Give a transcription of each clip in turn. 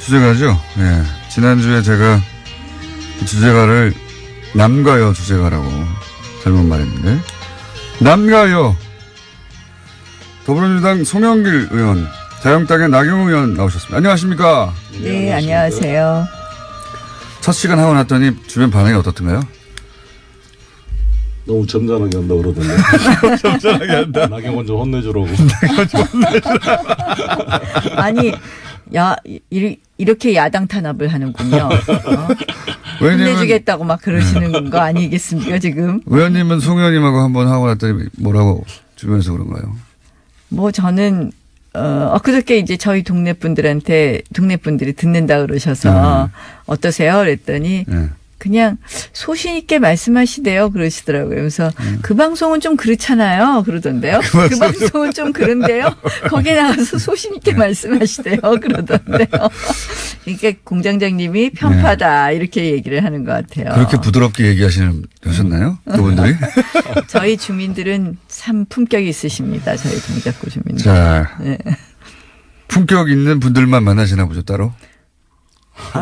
주제가죠. 예. 지난주에 제가 그 주제가를 남가요 주제가라고 잘못 말했는데 남가요. 더불어민주당 송영길 의원, 자유한국당의 나경원 의원 나오셨습니다. 안녕하십니까? 네, 안녕하세요. 첫 시간 하고 났더니 주변 반응이 어떻던가요? 너무 점잖하게 한다고 그러던데. 점잖하게 한다. 나경원 좀 혼내주라고. 아니, 이렇게 야당 탄압을 하는군요. 혼내주겠다고 막 그러시는 거 아니겠습니까, 지금? 의원님은 송 의원님하고 한번 하고 났더니 뭐라고 주변에서 그런가요? 뭐 저는, 그저께 이제 저희 동네 분들이 듣는다 그러셔서 어떠세요? 그랬더니 그냥 소신 있게 말씀하시대요. 그러시더라고요. 그래서 그 방송은 좀 그렇잖아요. 그러던데요. 그 방송은 좀 그런데요. 거기에 나가서 소신 있게 말씀하시대요. 그러던데요. 그러니까 공장장님이 편파다 이렇게 얘기를 하는 것 같아요. 그렇게 부드럽게 하셨나요? 그분들이? 저희 주민들은 참 품격이 있으십니다. 저희 동작구 주민들. 자, 네. 품격 있는 분들만 만나시나 보죠, 따로?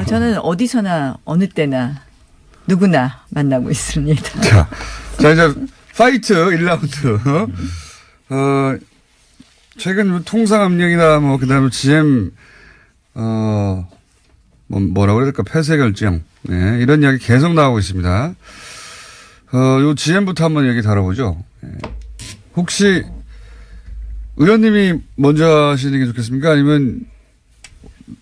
저는 어디서나 어느 때나 누구나 만나고 있습니다. 자 이제 파이트 1라운드. 최근 통상압력이나 뭐 그다음에 GM 뭐라고 그래야 될까 폐쇄 결정, 네, 이런 이야기 계속 나오고 있습니다. 요 GM부터 한번 얘기 다뤄보죠. 네. 혹시 의원님이 먼저 하시는 게 좋겠습니까? 아니면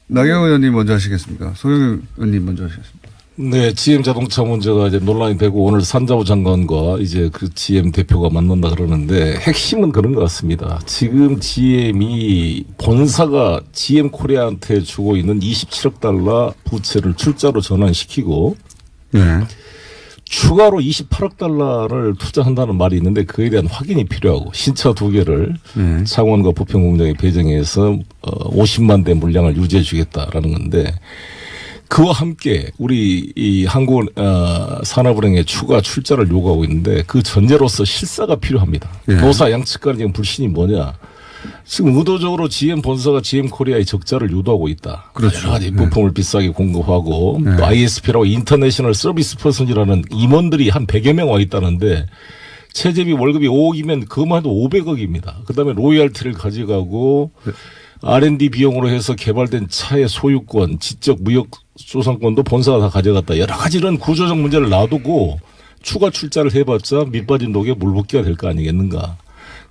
나경원 의원님 먼저 하시겠습니까? 소영 의원님 먼저 하시겠습니까? 네, GM 자동차 문제가 이제 논란이 되고 오늘 산자부 장관과 이제 그 GM 대표가 만난다 그러는데 핵심은 그런 것 같습니다. 지금 GM이 본사가 GM 코리아한테 주고 있는 27억 달러 부채를 출자로 전환시키고 네. 추가로 28억 달러를 투자한다는 말이 있는데 그에 대한 확인이 필요하고 신차 2개를 창원과 부평공장에 배정해서 50만 대 물량을 유지해 주겠다라는 건데 그와 함께 우리 이 한국 산업은행에 추가 출자를 요구하고 있는데 그 전제로서 실사가 필요합니다. 노사 양측 간의 지금 불신이 뭐냐. 지금 의도적으로 GM 본사가 GM 코리아의 적자를 유도하고 있다. 그렇죠. 여러 가지 부품을 비싸게 공급하고 또 ISP라고 인터내셔널 서비스 퍼슨이라는 임원들이 한 100여 명 와 있다는데 최저비 월급이 5억이면 그것만 해도 500억입니다. 그다음에 로열티를 가져가고 R&D 비용으로 해서 개발된 차의 소유권, 지적 무역 소상권도 본사가 다 가져갔다. 여러 가지 이런 구조적 문제를 놔두고 추가 출자를 해봤자 밑빠진 독에 물 붓기가 될 거 아니겠는가.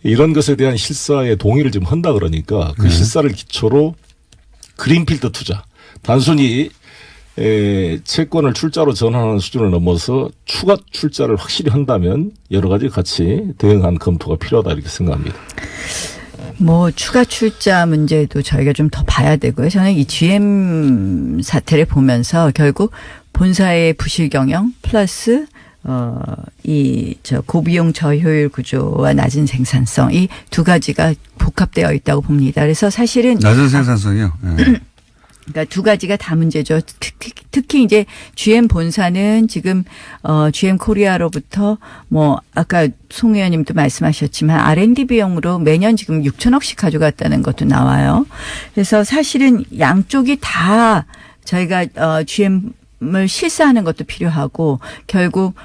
이런 것에 대한 실사의 동의를 지금 한다 그러니까 그 실사를 기초로 그린필드 투자. 단순히 채권을 출자로 전환하는 수준을 넘어서 추가 출자를 확실히 한다면 여러 가지 같이 대응한 검토가 필요하다 이렇게 생각합니다. 뭐 추가 출자 문제도 저희가 좀 더 봐야 되고요. 저는 이 GM 사태를 보면서 결국 본사의 부실 경영 플러스 고비용 저효율 구조와 낮은 생산성 이 두 가지가 복합되어 있다고 봅니다. 그래서 사실은 낮은 생산성이요. 네. 그러니까 두 가지가 다 문제죠. 특히 이제 GM 본사는 지금 GM 코리아로부터 뭐 아까 송 의원님도 말씀하셨지만 R&D 비용으로 매년 지금 6천억씩 가져갔다는 것도 나와요. 그래서 사실은 양쪽이 다 저희가 GM을 실사하는 것도 필요하고 결국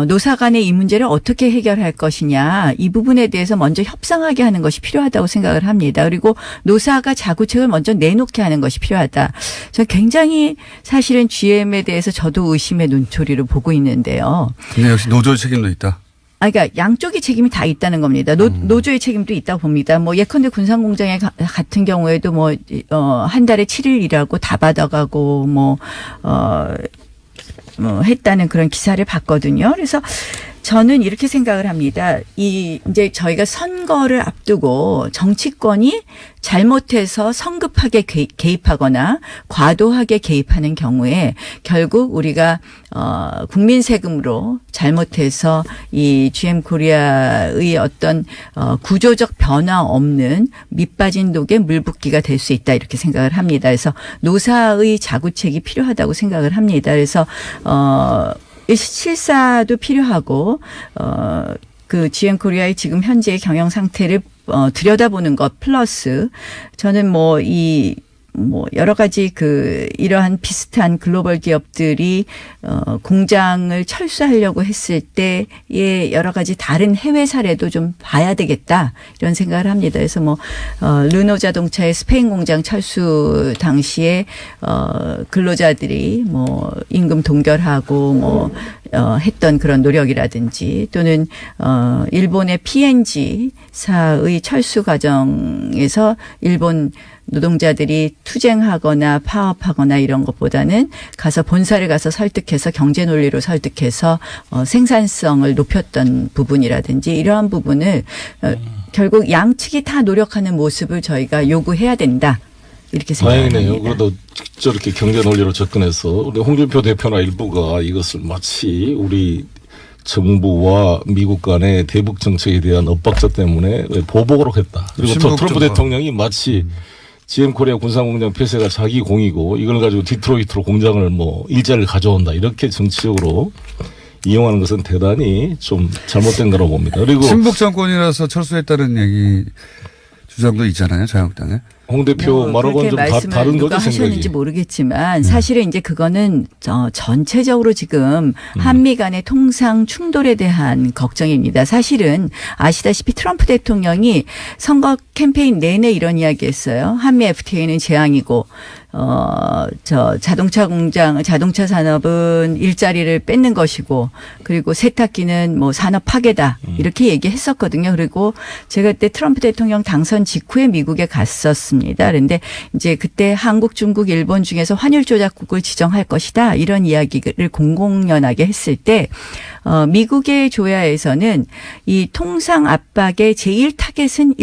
노사 간의 이 문제를 어떻게 해결할 것이냐 이 부분에 대해서 먼저 협상하게 하는 것이 필요하다고 생각을 합니다. 그리고 노사가 자구책을 먼저 내놓게 하는 것이 필요하다. 저 굉장히 사실은 GM에 대해서 저도 의심의 눈초리로 보고 있는데요. 근데 역시 노조의 책임도 있다. 그러니까 양쪽의 책임이 다 있다는 겁니다. 노조의 책임도 있다고 봅니다. 뭐 예컨대 군산공장에 같은 경우에도 뭐 한 달에 7일 일하고 다 받아가고 뭐 했다는 그런 기사를 봤거든요. 그래서 저는 이렇게 생각을 합니다. 이제 저희가 선거를 앞두고 정치권이 잘못해서 성급하게 개입하거나 과도하게 개입하는 경우에 결국 우리가 국민 세금으로 잘못해서 이 GM 코리아의 어떤 구조적 변화 없는 밑빠진 독에 물 붓기가 될 수 있다 이렇게 생각을 합니다. 그래서 노사의 자구책이 필요하다고 생각을 합니다. 그래서 실사도 필요하고 그 GM 코리아의 지금 현재의 경영 상태를 들여다보는 것 플러스 저는 뭐 이 뭐 여러 가지 이러한 비슷한 글로벌 기업들이 공장을 철수하려고 했을 때의 여러 가지 다른 해외 사례도 좀 봐야 되겠다 이런 생각을 합니다. 그래서 뭐 르노 자동차의 스페인 공장 철수 당시에 근로자들이 뭐 임금 동결하고 뭐 했던 그런 노력이라든지 또는 일본의 P&G사의 철수 과정에서 일본 노동자들이 투쟁하거나 파업하거나 이런 것보다는 가서 본사를 가서 설득해서 경제 논리로 설득해서 생산성을 높였던 부분이라든지 이러한 부분을 결국 양측이 다 노력하는 모습을 저희가 요구해야 된다. 이렇게 생각합니다. 다행이네요. 그래도 저렇게 경제 논리로 접근해서 우리 홍준표 대표나 일부가 이것을 마치 우리 정부와 미국 간의 대북 정책에 대한 엇박자 때문에 보복으로 했다. 그리고 또 트럼프 대통령이 마치 GM 코리아 군산공장 폐쇄가 자기 공이고 이걸 가지고 디트로이트로 공장을 뭐 일자리를 가져온다. 이렇게 정치적으로 이용하는 것은 대단히 좀 잘못된 거라고 봅니다. 그리고 친북 정권이라서 철수했다는 얘기 주장도 있잖아요. 자유한국당에. 홍 대표 말하고는 좀 다른 거죠, 누가 하셨는지 생각이. 모르겠지만 사실은 이제 그거는 전체적으로 지금 한미 간의 통상 충돌에 대한 걱정입니다. 사실은 아시다시피 트럼프 대통령이 선거 캠페인 내내 이런 이야기했어요. 한미 FTA는 재앙이고 자동차 산업은 일자리를 뺏는 것이고 그리고 세탁기는 뭐 산업 파괴다 이렇게 얘기했었거든요. 그리고 제가 그때 트럼프 대통령 당선 직후에 미국에 갔었습니다. 그런데 이제 그때 한국, 중국, 일본 중에서 환율 조작국을 지정할 것이다 이런 이야기를 공공연하게 했을 때 미국의 조야에서는 이 통상 압박의 제일 타겟은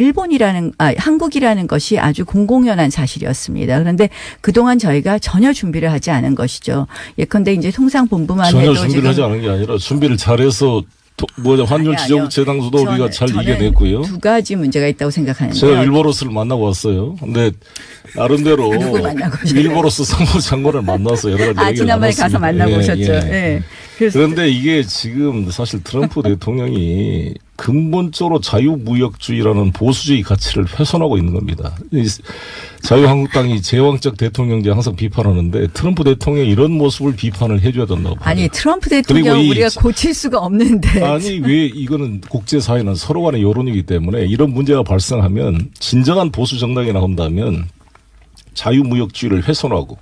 한국이라는 것이 아주 공공연한 사실이었습니다. 그런데 그동안 저희가 전혀 준비를 하지 않은 것이죠. 예컨대 이제 통상본부만 전혀 해도 준비를 지금 하지 않은 게 아니라 준비를 잘해서 환율 지정 재당수도 우리가 잘 이겨냈고요. 두 가지 문제가 있다고 생각하는데요. 제가 일보로스를 만나고 왔어요. 근데 나름대로 누굴 만나고 오셨어요? 일보로스 상무장관을 만나서 여러 가지 얘기를 지난번에 가서 나눴습니다. 만나고 오셨죠. 예. 그런데 이게 지금 사실 트럼프 대통령이 근본적으로 자유무역주의라는 보수주의 가치를 훼손하고 있는 겁니다. 자유한국당이 제왕적 대통령제 항상 비판하는데 트럼프 대통령이 이런 모습을 비판을 해줘야 된다고 봐요. 아니 트럼프 대통령 우리가 고칠 수가 없는데. 아니 왜 이거는 국제사회는 서로 간의 여론이기 때문에 이런 문제가 발생하면 진정한 보수 정당이 나온다면 자유무역주의를 훼손하고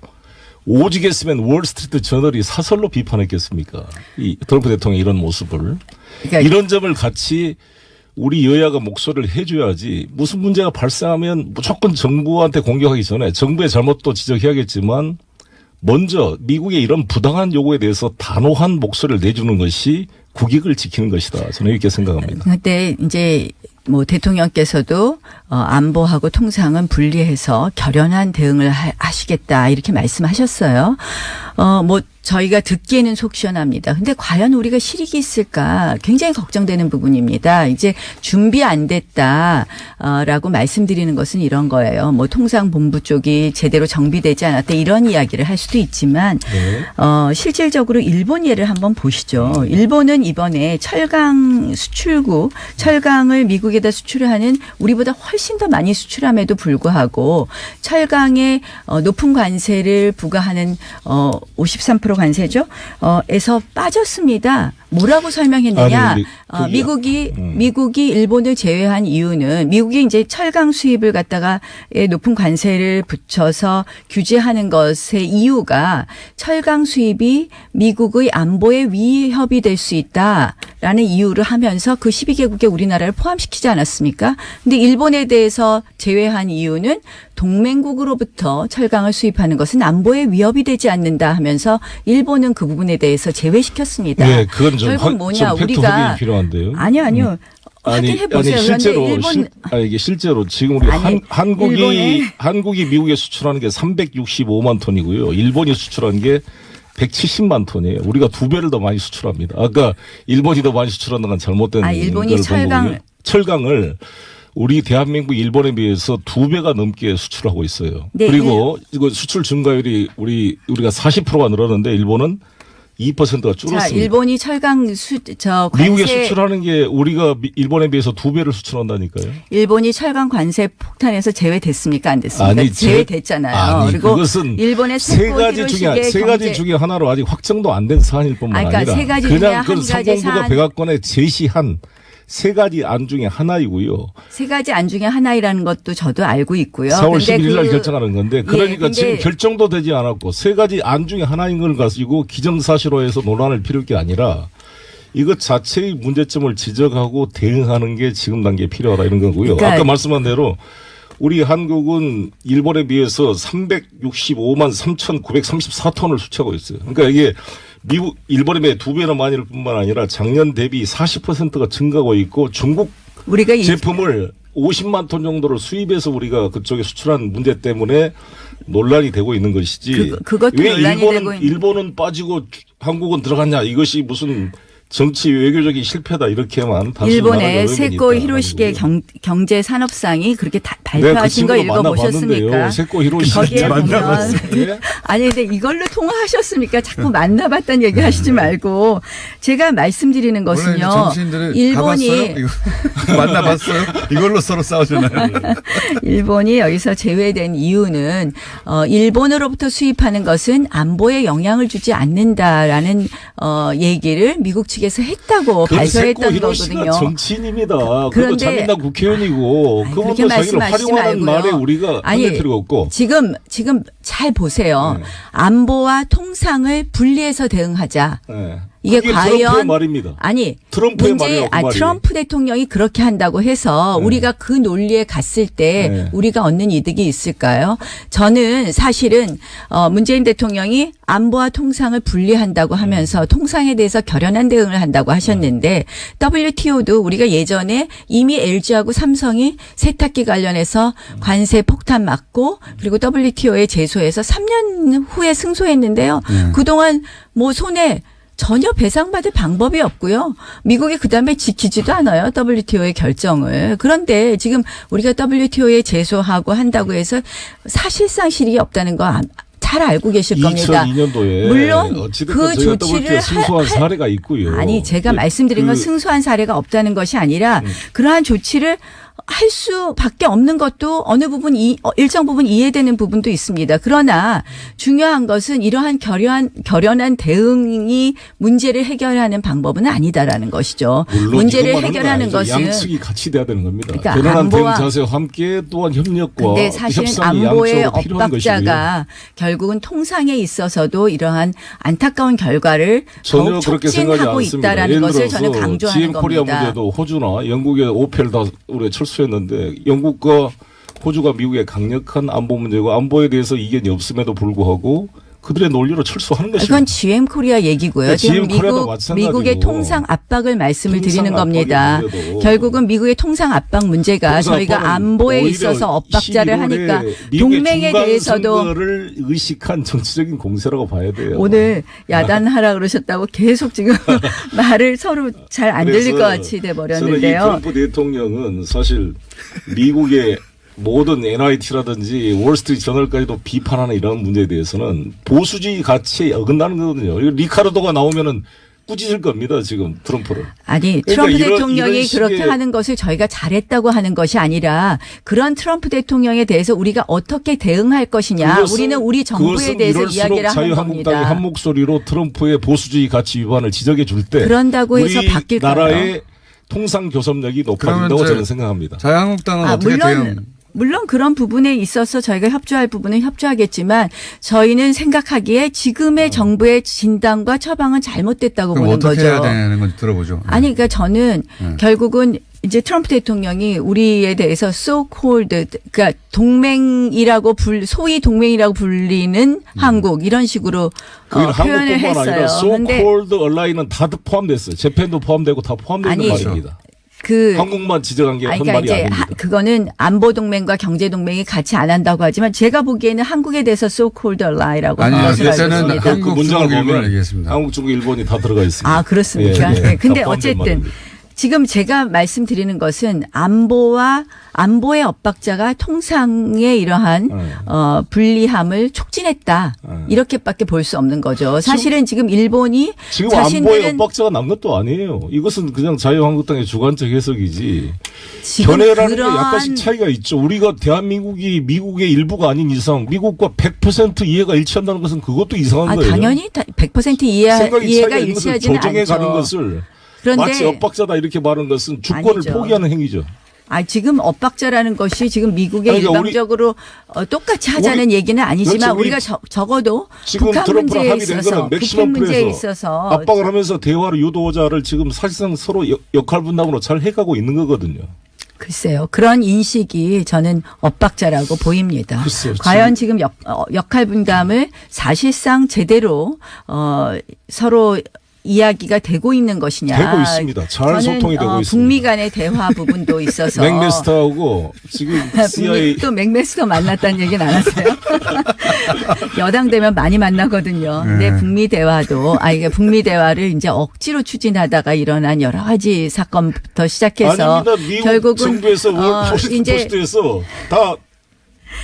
오직 했으면 월스트리트 저널이 사설로 비판했겠습니까? 이 트럼프 대통령의 이런 모습을. 그러니까 이런 점을 같이 우리 여야가 목소리를 해줘야지 무슨 문제가 발생하면 무조건 정부한테 공격하기 전에 정부의 잘못도 지적해야겠지만 먼저 미국의 이런 부당한 요구에 대해서 단호한 목소리를 내주는 것이 국익을 지키는 것이다. 저는 이렇게 생각합니다. 그런데 이제 뭐 대통령께서도 안보하고 통상은 분리해서 결연한 대응을 하시겠다 이렇게 말씀하셨어요. 뭐 저희가 듣기에는 속 시원합니다. 근데 과연 우리가 실익이 있을까 굉장히 걱정되는 부분입니다. 이제 준비 안 됐다라고 말씀드리는 것은 이런 거예요. 뭐 통상본부 쪽이 제대로 정비되지 않았다 이런 이야기를 할 수도 있지만 실질적으로 일본 예를 한번 보시죠. 일본은 이번에 철강 수출국 철강을 미국에다 수출을 하는 우리보다 훨씬 더 많이 수출함에도 불구하고 철강에 높은 관세를 부과하는 53% 관세죠. 에서 빠졌습니다. 뭐라고 설명했느냐? 미국이 일본을 제외한 이유는 미국이 이제 철강 수입을 갖다가 높은 관세를 붙여서 규제하는 것의 이유가 철강 수입이 미국의 안보에 위협이 될 수 있다라는 이유를 하면서 그 12개국에 우리나라를 포함시키지 않았습니까? 근데 일본에 대해서 제외한 이유는 동맹국으로부터 철강을 수입하는 것은 안보에 위협이 되지 않는다 하면서 일본은 그 부분에 대해서 제외시켰습니다. 네, 그건 좀 결국 뭐냐 팩트 우리가 확인이 필요한데요. 아니요. 확인해 보세요. 실제로 일본 이게 실제로 지금 우리 한국이 미국에 수출하는 게 365만 톤이고요. 일본이 수출하는 게 170만 톤이에요. 우리가 2배를 더 많이 수출합니다. 아까 일본이 더 많이 수출한다는 건 잘못된 일본이 철강을 우리 대한민국 일본에 비해서 2배가 넘게 수출하고 있어요. 네, 그리고 이거 수출 증가율이 우리가 40%가 늘었는데 일본은 2%가 줄었습니다. 자, 일본이 철강 미국에 관세 수출하는 게 우리가 일본에 비해서 2배를 수출한다니까요. 일본이 철강 관세 폭탄에서 제외됐습니까? 안 됐습니까? 아니, 제외됐잖아요. 아니, 그리고 그것은 일본의 세 가지 중에 하나로 아직 확정도 안 된 사안일 뿐만 그러니까 아니라 세 가지 중에 그냥 한 그 가지 상공부가 사안. 백악관에 제시한 세 가지 안 중에 하나이고요. 세 가지 안 중에 하나이라는 것도 저도 알고 있고요. 4월 근데 11일 날 결정하는 건데 그러니까 근데 지금 결정도 되지 않았고 세 가지 안 중에 하나인 걸 가지고 기정사실화해서 논란을 피울 게 아니라 이것 자체의 문제점을 지적하고 대응하는 게 지금 단계에 필요하다 이런 거고요. 그러니까 아까 말씀한 대로 우리 한국은 일본에 비해서 365만 3,934톤을 수출하고 있어요. 그러니까 이게 미국, 일본에 비해 2배나 많을 뿐만 아니라 작년 대비 40%가 증가하고 있고 중국 우리가 제품을 50만 톤 정도를 수입해서 우리가 그쪽에 수출한 문제 때문에 논란이 되고 있는 것이지. 그것도 왜 논란이 되고 있는. 일본은 빠지고 한국은 들어갔냐 이것이 무슨 정치 외교적인 실패다 이렇게만 일본의 세코 히로시게 경제 산업상이 그렇게 발표하신 거 읽어보셨습니까? 세코 히로시게 거기에 보면 예? 아니 근데 이걸로 통화하셨습니까? 자꾸 만나봤다는 얘기 하시지 말고 제가 말씀드리는 것은요. 정치인들을 일본이 만나봤어요? 이걸로 서로 싸우잖아요. 일본이 여기서 제외된 이유는 일본으로부터 수입하는 것은 안보에 영향을 주지 않는다라는 얘기를 미국 측에서 했다고 발표했던 거거든요. 정치인입니다. 그리고 그런데 자민당 국회의원이고 그분도 자기를 활용하는 말에 우리가 handle 필요가 없고. 지금 잘 보세요. 안보와 통상을 분리해서 대응하자. 네. 이게 트럼프의 과연 말입니다. 아니 트럼프의 말이에요. 트럼프 대통령이 그렇게 한다고 해서 우리가 그 논리에 갔을 때 우리가 얻는 이득이 있을까요? 저는 사실은 문재인 대통령이 안보와 통상을 분리한다고 하면서 통상에 대해서 결연한 대응을 한다고 하셨는데 WTO도 우리가 예전에 이미 LG하고 삼성이 세탁기 관련해서 관세 폭탄 맞고 그리고 WTO에 제소해서 3년 후에 승소했는데요. 그동안 뭐 손에 전혀 배상받을 방법이 없고요. 미국이 그다음에 지키지도 않아요. WTO의 결정을. 그런데 지금 우리가 WTO에 제소하고 한다고 해서 사실상 실익이 없다는 거 잘 알고 계실 겁니다. 2002년도에 물론 그 조치를 승소한 사례가 있고요. 아니 제가 말씀드린 건 승소한 사례가 없다는 것이 아니라 그러한 조치를 할 수밖에 없는 것도 어느 부분 일정 부분 이해되는 부분도 있습니다. 그러나 중요한 것은 이러한 결연한 대응이 문제를 해결하는 방법은 아니다라는 것이죠. 문제를 해결하는 것은 양측이 같이 돼야 되는 겁니다. 그러니까 결연한 대응 자세와 함께 또한 협력과 근데 사실은 협상이 안보의 양쪽으로 필요한 엇박자가 결국은 통상에 있어서도 이러한 안타까운 결과를 전혀 더욱 그렇게 생각하지 촉진하고 않습니다. 있다라는 예를 것을 들어서 저는 강조하는 GM 코리아 겁니다. 문제도 호주나 영국의 오펠 다 우리가 철수했는데 영국과 호주가 미국의 강력한 안보 문제고 안보에 대해서 이견이 없음에도 불구하고 그들의 논리로 철수하는 것입니다. 그건 GM 코리아 얘기고요. 네, 지금 GM 코리아도 마찬가지고. 미국의 통상 압박을 말씀을 드리는 겁니다. 문제도. 결국은 미국의 통상 압박 문제가 저희가 안보에 있어서 엇박자를 하니까 동맹에 대해서도 선거를 의식한 정치적인 공세라고 봐야 돼요. 오늘 야단하라 그러셨다고 계속 지금 말을 서로 잘 안 들릴 것 같이 저는 이 돼버렸는데요. 트럼프 대통령은 사실 미국의 모든 NIT라든지 월스트리트 저널까지도 비판하는 이런 문제에 대해서는 보수주의 가치에 어긋나는 거거든요. 리카르도가 나오면은 꾸짖을 겁니다. 지금 트럼프를. 아니 그러니까 트럼프 이런 대통령이 식의- 그렇게 하는 것을 저희가 잘했다고 하는 것이 아니라 그런 트럼프 대통령에 대해서 우리가 어떻게 대응할 것이냐. 우리는 우리 정부에 대해서 이야기를 하는 자유한국당이 겁니다. 한 목소리로 트럼프의 보수주의 가치 위반을 지적해 줄 때 그런다고 해서 바뀔까요? 우리나라의 통상 교섭력이 높아진다고 그러면 저는 생각합니다. 자유한국당은 어떻게 대응? 물론 그런 부분에 있어서 저희가 협조할 부분은 협조하겠지만 저희는 생각하기에 지금의 정부의 진단과 처방은 잘못됐다고 그럼 보는 어떻게 거죠. 해야 되는 건지 들어보죠. 아니 그러니까 저는 결국은 이제 트럼프 대통령이 우리에 대해서 so-called 그러니까 동맹이라고 소위 동맹이라고 불리는 한국 이런 식으로 표현을 한국뿐만 아니라 했어요. 그런데 so-called ally는 다 포함됐어요. 재팬도 포함되고 다 포함되는 아니, 말입니다. 그 한국만 지적한 게 한 그러니까 말이 이제 아닙니다. 그거는 안보 동맹과 경제 동맹이 같이 안 한다고 하지만 제가 보기에는 한국에 대해서 so-called ally라고 아니, 하는 것을 알고 그때는 있습니다. 한국, 문장을 중국, 일본을 보면 얘기했습니다. 한국, 중국, 일본이 다 들어가 있습니다. 아, 그렇습니까? 예, 예. 네. 근데 다 포함된 어쨌든 말입니다. 지금 제가 말씀드리는 것은 안보의 엇박자가 통상의 이러한 불리함을 촉진했다. 이렇게밖에 볼 수 없는 거죠. 사실은 지금 일본이 지금 안보에 자신들은 엇박자가 난 것도 아니에요. 이것은 그냥 자유한국당의 주관적 해석이지. 지금 견해라는 게 약간씩 차이가 있죠. 우리가 대한민국이 미국의 일부가 아닌 이상 미국과 100% 이해가 일치한다는 것은 그것도 이상한 거예요. 당연히 100% 생각이 이해가 차이가 있는 것을 일치하지는 조정해 않죠. 가는 것을 그런데 마치 엇박자다 이렇게 말하는 것은 주권을 아니죠. 포기하는 행위죠. 지금 엇박자라는 것이 지금 미국에 아니, 그러니까 일방적으로 똑같이 하자는 얘기는 아니지만 그렇죠. 우리 우리가 적어도 지금 북한 트럼프랑 문제에 합의된 있어서 거는 북한 맥시멈 문제에 플레이에서 있어서 압박을 하면서 대화를 유도자를 지금 사실상 서로 역할 분담으로 잘 해가고 있는 거거든요. 글쎄요. 그런 인식이 저는 엇박자라고 보입니다. 글쎄요, 과연 지금 역할 분담을 사실상 제대로 서로 이야기가 되고 있는 것이냐. 되고 있습니다. 잘 저는 소통이 되고 있습니다. 북미 간의 대화 부분도 있어서 맥메스터하고 지금 CIA 또 맥메스터 만났다는 얘기는 안 하세요? 여당 되면 많이 만나거든요. 근데 북미 대화도 이게 북미 대화를 이제 억지로 추진하다가 일어난 여러 가지 사건부터 시작해서 아닙니다. 미국 결국은 정부에서 워싱턴 이제 포스트에서 다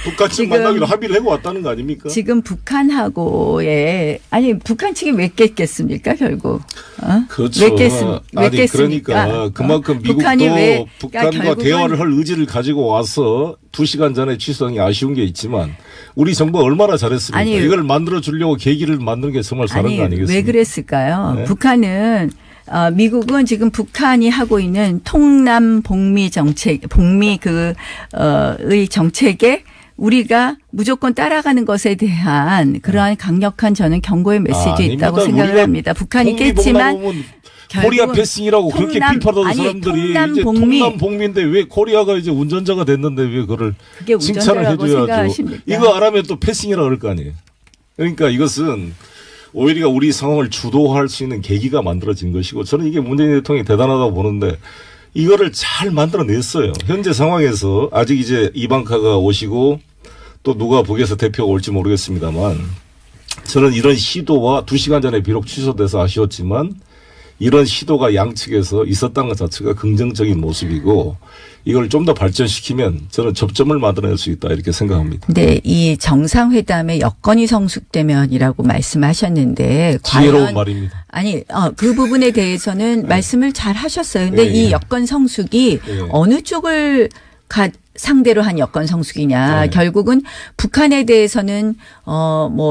북한측 지금 만나기로 합의를 하고 왔다는 거 아닙니까? 지금 북한하고의 북한 측이 왜 깼겠습니까 결국? 그렇죠. 왜 깼습니까? 그러니까 그만큼 북한이 미국도 북한과 결국은 대화를 할 의지를 가지고 와서 2시간 전에 취소한 게 아쉬운 게 있지만 우리 정부가 얼마나 잘했습니까? 아니, 이걸 만들어 주려고 계기를 만드는 게 정말 잘한 거 아니겠습니까? 왜 그랬을까요? 네? 북한은 미국은 지금 북한이 하고 있는 통남 복미 정책, 의 정책에 우리가 무조건 따라가는 것에 대한 그러한 강력한 저는 경고의 메시지 있다고 생각을 합니다. 북한이 깼지만 코리아 패싱이라고 그렇게 비판하던 사람들이 이제 통남 복미인데 왜 코리아가 이제 운전자가 됐는데 왜 그걸 그게 칭찬을 운전자라고 해줘야죠. 생각하십니까? 이거 안 하면 또 패싱이라고 그럴 거 아니에요. 그러니까 이것은 오히려 우리 상황을 주도할 수 있는 계기가 만들어진 것이고 저는 이게 문재인 대통령이 대단하다고 보는데 이거를 잘 만들어냈어요. 현재 상황에서 아직 이제 이방카가 오시고 또 누가 북에서 대표가 올지 모르겠습니다만 저는 이런 시도와 2시간 전에 비록 취소돼서 아쉬웠지만 이런 시도가 양측에서 있었다는 것 자체가 긍정적인 모습이고 이걸 좀 더 발전시키면 저는 접점을 만들어낼 수 있다 이렇게 생각합니다. 네, 이 정상회담의 여건이 성숙되면이라고 말씀하셨는데 지혜로운 과연 말입니다. 그 부분에 대해서는 말씀을 잘 하셨어요. 근데 이 여건 성숙이 어느 쪽을 상대로 한 여건 성숙이냐. 결국은 북한에 대해서는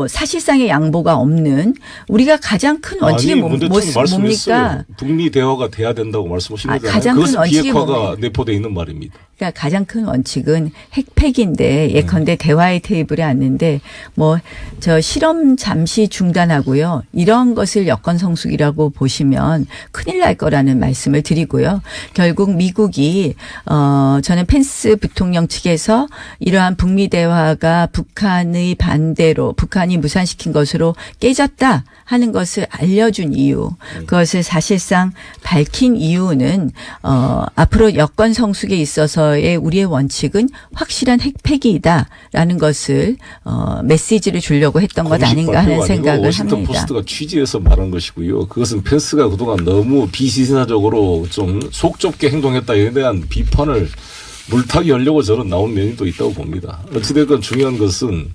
사실상의 양보가 없는 우리가 가장 큰 원칙이 뭡니까? 북미 대화가 돼야 된다고 말씀하신 거잖아요. 가장 큰 원칙이 비핵화가 내포되어 있는 말입니다. 그러니까 가장 큰 원칙은 핵폐기인데 예컨대 대화의 테이블에 앉는데 저 실험 잠시 중단하고요. 이런 것을 여건 성숙이라고 보시면 큰일 날 거라는 말씀을 드리고요. 결국 미국이 저는 펜스 부통령 측에서 이러한 북미 대화가 북한의 반대로 북한이 무산시킨 것으로 깨졌다 하는 것을 알려준 이유, 그것을 사실상 밝힌 이유는 앞으로 여건 성숙에 있어서의 우리의 원칙은 확실한 핵폐기이다라는 것을 메시지를 주려고 했던 것 아닌가 하는 생각을 워싱턴 합니다. 포스트가 취재해서 말한 것이고요. 그것은 펜스가 그동안 너무 비시사적으로 좀 속 좁게 행동했다에 대한 비판을 물타기 하려고 저는 나온 면이 또 있다고 봅니다. 어찌됐건 중요한 것은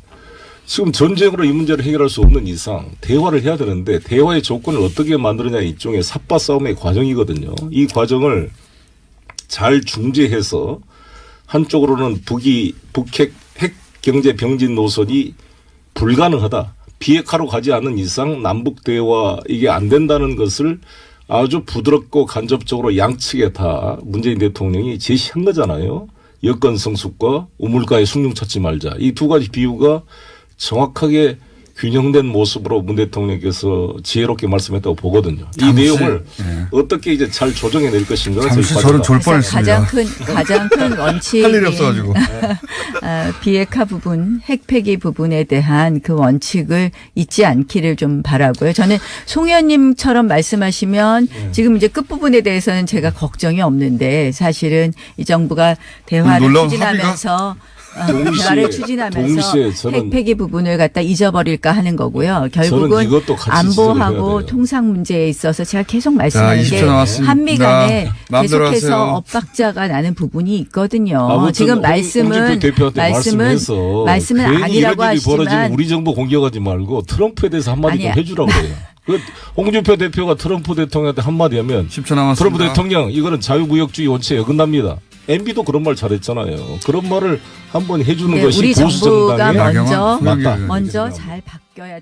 지금 전쟁으로 이 문제를 해결할 수 없는 이상 대화를 해야 되는데 대화의 조건을 어떻게 만드느냐 일종의 삽바 싸움의 과정이거든요. 이 과정을 잘 중재해서 한쪽으로는 북핵 경제 병진 노선이 불가능하다. 비핵화로 가지 않는 이상 남북 대화 이게 안 된다는 것을 아주 부드럽고 간접적으로 양측에 다 문재인 대통령이 제시한 거잖아요. 여건 성숙과 우물가에 숭늉 찾지 말자. 이 두 가지 비유가 정확하게 균형된 모습으로 문 대통령께서 지혜롭게 말씀했다고 보거든요. 이 내용을 어떻게 이제 잘 조정해 낼 것인가. 잠시 저는 졸 뻔했습니다. 가장 큰 원칙이 할 일이 없어가지고. 비핵화 부분, 핵폐기 부분에 대한 그 원칙을 잊지 않기를 좀 바라고요. 저는 송 의원님처럼 말씀하시면 지금 이제 끝부분에 대해서는 제가 걱정이 없는데 사실은 이 정부가 대화를 추진하면서 대화를 추진하면서 동시에 저는 핵폐기 부분을 갖다 잊어버릴까 하는 거고요. 저는 결국은 이것도 같이 지적을 해야 안보하고 돼요. 통상 문제에 있어서 제가 계속 말씀하는 20초 게 남았습니다. 한미 간에 마음대로 계속해서 하세요. 엇박자가 나는 부분이 있거든요. 아무튼 지금 홍준표 대표한테 말씀은 괜히 아니라고 이런 일이 벌어지면 하시지만 우리 정부 공격하지 말고 트럼프에 대해서 한마디 좀 아니야. 해주라고 그래요. 그 홍준표 대표가 트럼프 대통령한테 한마디 하면 10초 남았습니다. 트럼프 대통령 이거는 자유무역주의 원칙에 어긋납니다. MB도 그런 말 잘했잖아요. 그런 말을 한번 해주는 네, 것이 우리 보수 정부가 정당의 나경원, 먼저 송영길 맞다. 의원님. 먼저 잘 바뀌어야